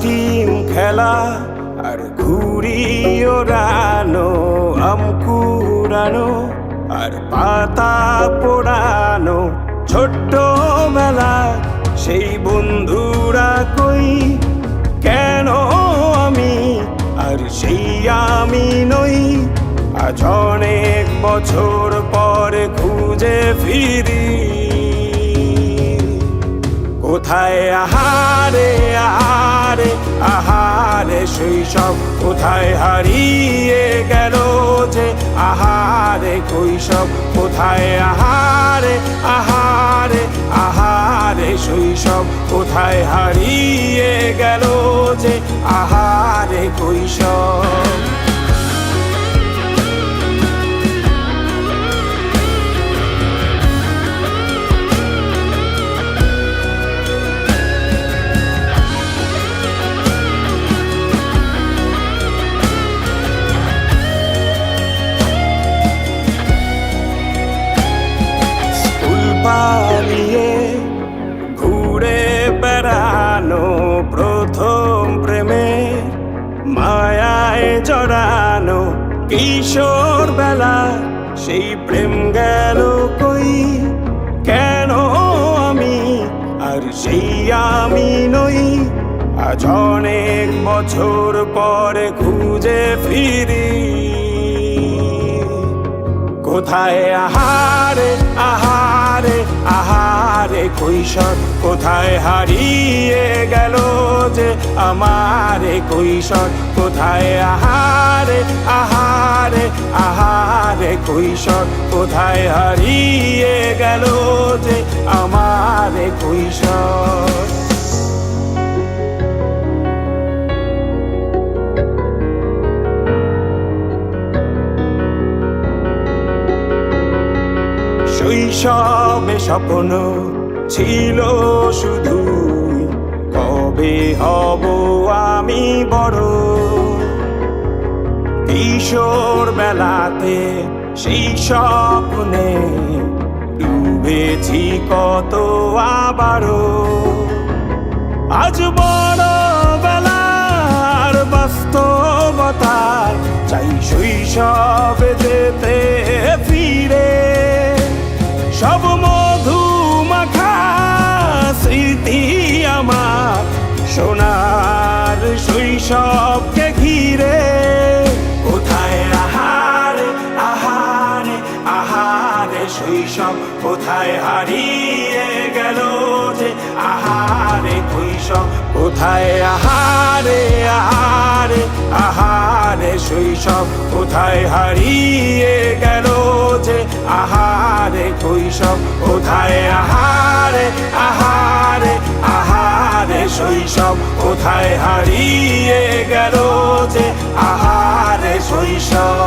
Team খেলা আর ঘুড়ি ওড়ানো, আম কুড়ানো আর পাতা পোড়ানো, ছোট্টবেলা সেই বন্ধুরা কই, কেন আমি আর সেই আমি নই। আজ অনেক বছর পরে খুঁজে ফিরি, কোথায় আহারে আহারে আহারে শৈশব, কোথায় হারিয়ে গেল যে আহারে কৈশব, কোথায় আহারে আহারে আহারে শৈশব, কোথায় হারিয়ে গেল যে আহারে কৈশব। পালিয়ে ঘুরে বেড়ানো, প্রথম প্রেমে মায়ায় জড়ানো, কিশোর বেলা সেই প্রেম গেল কই, কেন আমি আর সেই আমি নই। আজ অনেক বছর পরে খুঁজে ফিরি, কোথায় আহারে আহারে আহারে কৈশোর, কোথায় হারিয়ে গেল যে আমারে কৈশোর, কোথায় আহারে আহারে আহারে কৈশোর, কোথায় হারিয়ে গেল যে আমারে কৈশোর। শৈশবে স্বপ্ন ছিল শুধু, কবে হব আমি বড়। কিশোর বেলাতে সেই স্বপ্নে ডুবেছি কত আবারও, আজ বড় বেলার বাস্তবতায় চাই শৈশবে যেতে ফিরে। সব মধু মাখা স্মৃতি আমার সোনার শৈশবকে ঘিরে, কোথায় আহারে আহারে আহারে শৈশব, কোথায় হারিয়ে গেল যে আহারে কৈশোর, কোথায় আহারে আহারে আহারে শৈশব, কোথায় হারিয়ে গেল যে আহারে কৈশোর, কোথায় আহারে আহারে আহারে শৈশব, কোথায় হারিয়ে গেল যে আহারে শৈশব।